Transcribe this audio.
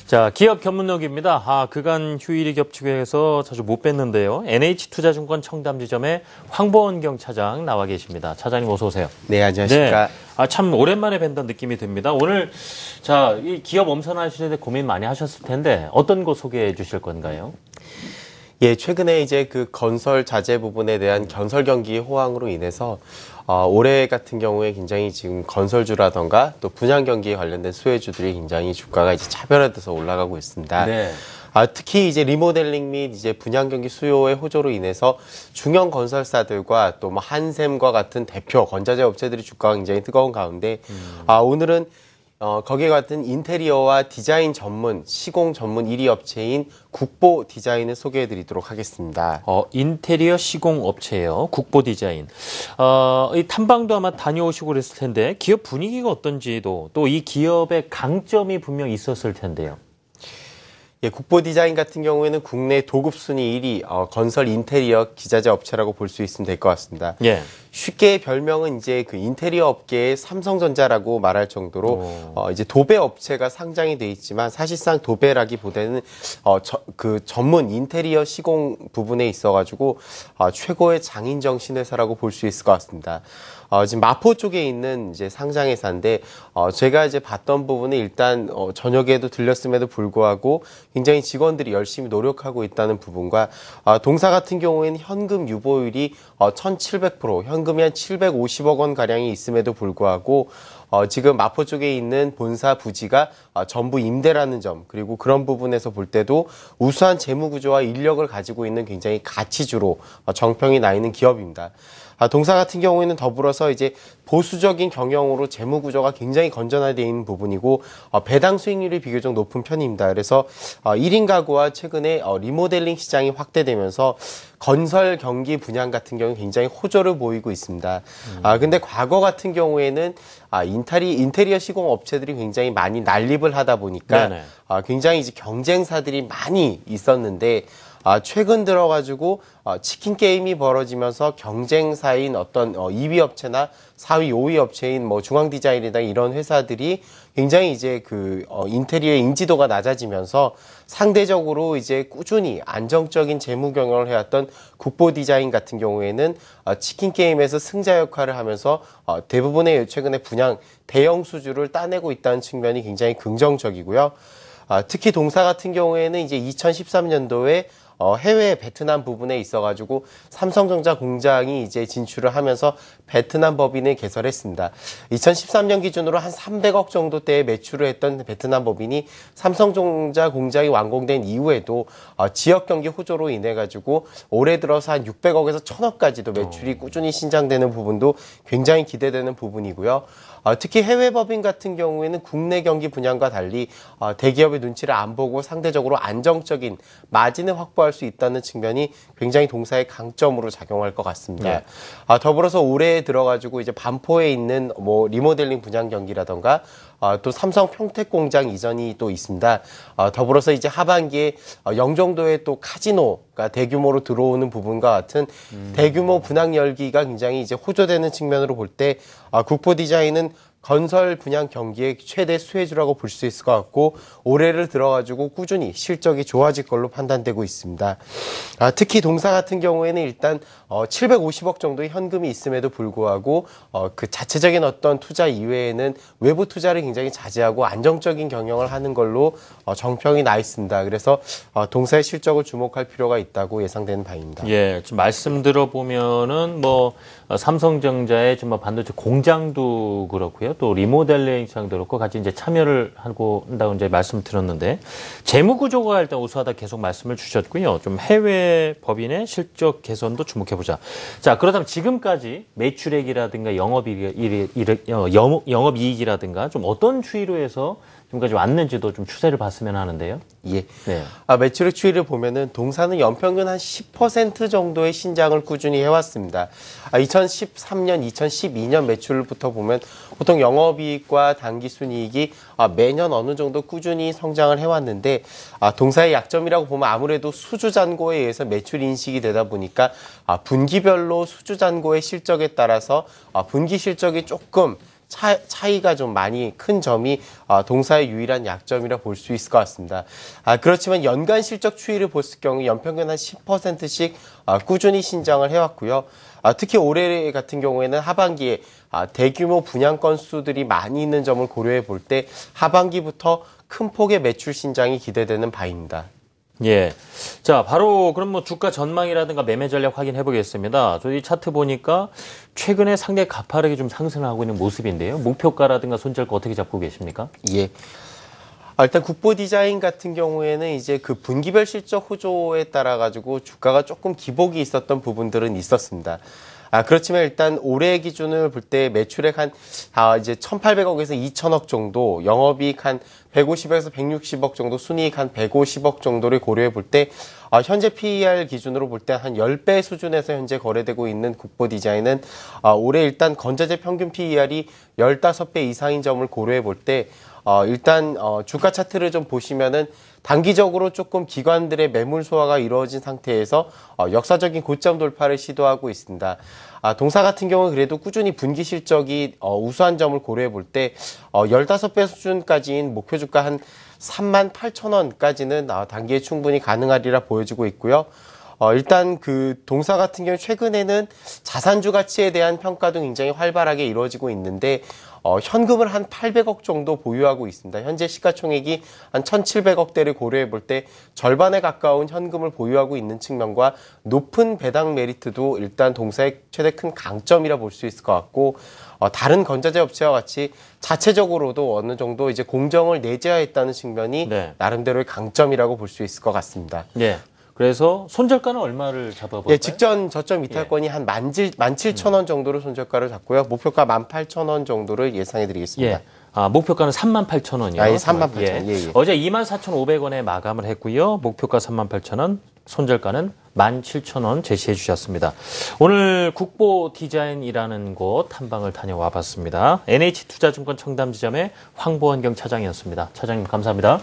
자, 기업 견문록입니다. 그간 휴일이 겹치고 해서 자주 못 뵀는데요. NH투자증권 청담지점의 황보원경 차장 나와 계십니다. 차장님 어서 오세요. 네, 안녕하십니까. 네. 참 오랜만에 뵌다는 느낌이 듭니다. 오늘 자, 이 기업 엄선하시는데 고민 많이 하셨을 텐데 어떤 거 소개해 주실 건가요? 예, 최근에 이제 그 건설 자재 부분에 대한 건설 경기 호황으로 인해서 올해 같은 경우에 굉장히 지금 건설주라던가 또 분양 경기에 관련된 수혜주들이 굉장히 주가가 이제 차별화돼서 올라가고 있습니다. 네. 특히 이제 리모델링 및 이제 분양 경기 수요의 호조로 인해서 중형 건설사들과 또 뭐 한샘과 같은 대표 건자재 업체들이 주가가 굉장히 뜨거운 가운데 오늘은 거기에 같은 인테리어와 디자인 전문, 시공 전문 1위 업체인 국보 디자인을 소개해 드리도록 하겠습니다. 인테리어 시공 업체예요. 국보 디자인. 이 탐방도 아마 다녀오시고 그랬을 텐데 기업 분위기가 어떤지도 또 이 기업의 강점이 분명 있었을 텐데요. 예, 국보 디자인 같은 경우에는 국내 도급 순위 1위 건설 인테리어 기자재 업체라고 볼 수 있으면 될 것 같습니다. 예. 쉽게 별명은 이제 그 인테리어 업계의 삼성전자라고 말할 정도로 이제 도배 업체가 상장이 돼 있지만 사실상 도배라기보다는 그 전문 인테리어 시공 부분에 있어가지고 최고의 장인정 신회사라고 볼 수 있을 것 같습니다. 지금 마포 쪽에 있는 이제 상장회사인데 제가 이제 봤던 부분은 일단 저녁에도 들렸음에도 불구하고 굉장히 직원들이 열심히 노력하고 있다는 부분과 동사 같은 경우에는 현금 유보율이 1,700%, 현금이 한 750억 원 가량이 있음에도 불구하고 지금 마포 쪽에 있는 본사 부지가 전부 임대라는 점, 그리고 그런 부분에서 볼 때도 우수한 재무 구조와 인력을 가지고 있는 굉장히 가치주로 정평이 나 있는 기업입니다. 동사 같은 경우에는 더불어서 이제 보수적인 경영으로 재무 구조가 굉장히 건전화되어 있는 부분이고 배당 수익률이 비교적 높은 편입니다. 그래서 1인 가구와 최근에 리모델링 시장이 확대되면서 건설 경기 분양 같은 경우 굉장히 호조를 보이고 있습니다. 근데 과거 같은 경우에는 인테리어 시공 업체들이 굉장히 많이 난립을 하다 보니까 굉장히 이제 경쟁사들이 많이 있었는데 최근 들어가지고 치킨 게임이 벌어지면서 경쟁사인 어떤 2위 업체나 4위, 5위 업체인 뭐 중앙 디자인이나 이런 회사들이 굉장히 이제 그 인테리어의 인지도가 낮아지면서 상대적으로 이제 꾸준히 안정적인 재무 경영을 해왔던 국보 디자인 같은 경우에는 치킨 게임에서 승자 역할을 하면서 대부분의 최근에 분양 대형 수주를 따내고 있다는 측면이 굉장히 긍정적이고요. 특히 동사 같은 경우에는 이제 2013년도에 해외 베트남 부분에 있어가지고 삼성전자 공장이 이제 진출을 하면서 베트남 법인을 개설했습니다. 2013년 기준으로 한 300억 정도대의 매출을 했던 베트남 법인이 삼성전자 공장이 완공된 이후에도 지역 경기 호조로 인해 가지고 올해 들어서 한 600억에서 1000억까지도 매출이 꾸준히 신장되는 부분도 굉장히 기대되는 부분이고요. 특히 해외 법인 같은 경우에는 국내 경기 분양과 달리 대기업의 눈치를 안 보고 상대적으로 안정적인 마진을 확보할 수 있다는 측면이 굉장히 동사의 강점으로 작용할 것 같습니다. 네. 더불어서 올해 들어가지고 이제 반포에 있는 뭐 리모델링 분양 경기라던가 또 삼성 평택 공장 이전이 또 있습니다. 더불어서 이제 하반기에 영종도에 또 카지노가 대규모로 들어오는 부분과 같은 대규모 분양 열기가 굉장히 이제 호조되는 측면으로 볼 때 국보 디자인은 건설 분양 경기의 최대 수혜주라고 볼 수 있을 것 같고 올해를 들어가지고 꾸준히 실적이 좋아질 걸로 판단되고 있습니다. 특히 동사 같은 경우에는 일단 750억 정도의 현금이 있음에도 불구하고 그 자체적인 어떤 투자 이외에는 외부 투자를 굉장히 자제하고 안정적인 경영을 하는 걸로 정평이 나 있습니다. 그래서 동사의 실적을 주목할 필요가 있다고 예상되는 바입니다. 예, 지금 말씀 들어보면은 뭐 삼성전자의 좀 반도체 공장도 그렇고요. 또 리모델링 시장도 그렇고 같이 이제 참여를 하고 한다고 이제 말씀 드렸는데 재무 구조가 일단 우수하다 계속 말씀을 주셨고요. 좀 해외 법인의 실적 개선도 주목해 보자. 자, 그렇다면 지금까지 매출액이라든가 영업이익이라든가 좀 어떤 추이로 해서 지금까지 왔는지도 좀 추세를 봤으면 하는데요. 예. 네. 매출액 추이를 보면은 동사는 연평균 한 10% 정도의 신장을 꾸준히 해왔습니다. 2013년, 2012년 매출부터 보면 보통 영업이익과 당기순이익이 매년 어느 정도 꾸준히 성장을 해왔는데 동사의 약점이라고 보면 아무래도 수주잔고에 의해서 매출 인식이 되다 보니까 분기별로 수주잔고의 실적에 따라서 분기 실적이 조금 차이가 좀 많이 큰 점이 동사의 유일한 약점이라 볼 수 있을 것 같습니다. 그렇지만 연간 실적 추이를 봤을 경우 연평균 한 10%씩 꾸준히 신장을 해왔고요. 특히 올해 같은 경우에는 하반기에 대규모 분양 건수들이 많이 있는 점을 고려해 볼 때 하반기부터 큰 폭의 매출 신장이 기대되는 바입니다. 예. 자, 바로 그럼 뭐 주가 전망이라든가 매매 전략 확인해 보겠습니다. 저희 차트 보니까 최근에 상당히 가파르게 좀 상승을 하고 있는 모습인데요. 목표가라든가 손절가 어떻게 잡고 계십니까? 예. 일단 국보 디자인 같은 경우에는 이제 그 분기별 실적 호조에 따라 가지고 주가가 조금 기복이 있었던 부분들은 있었습니다. 그렇지만 일단 올해 기준을 볼 때 매출액 한 이제 1,800억에서 2,000억 정도, 영업이익 한 150에서 160억 정도, 순이익 한 150억 정도를 고려해 볼 때 현재 PER 기준으로 볼 때 한 10배 수준에서 현재 거래되고 있는 국보 디자인은 올해 일단 건자재 평균 PER이 15배 이상인 점을 고려해 볼 때 일단 주가 차트를 좀 보시면은 단기적으로 조금 기관들의 매물 소화가 이루어진 상태에서 역사적인 고점 돌파를 시도하고 있습니다. 동사 같은 경우는 그래도 꾸준히 분기 실적이 우수한 점을 고려해 볼 때 15배 수준까지인 목표 주가 한 38,000원까지는 단기에 충분히 가능하리라 보여지고 있고요. 일단 그 동사 같은 경우 최근에는 자산주 가치에 대한 평가도 굉장히 활발하게 이루어지고 있는데 현금을 한 800억 정도 보유하고 있습니다. 현재 시가총액이 한 1,700억대를 고려해 볼 때 절반에 가까운 현금을 보유하고 있는 측면과 높은 배당 메리트도 일단 동사의 최대 큰 강점이라 볼 수 있을 것 같고 다른 건자재 업체와 같이 자체적으로도 어느 정도 이제 공정을 내재화했다는 측면이 네. 나름대로의 강점이라고 볼 수 있을 것 같습니다. 예. 그래서 손절가는 얼마를 잡아볼까요? 예, 직전 저점 이탈권이 한 17,000원 정도로 손절가를 잡고요. 목표가 18,000원 정도를 예상해 드리겠습니다. 예. 목표가는 38,000원이요. 예, 38,000원. 예. 어제 24,500원에 마감을 했고요. 목표가 38,000원, 손절가는 17,000원 제시해 주셨습니다. 오늘 국보 디자인이라는 곳 탐방을 다녀와 봤습니다. NH투자증권 청담지점의 황보원경 차장이었습니다. 차장님 감사합니다.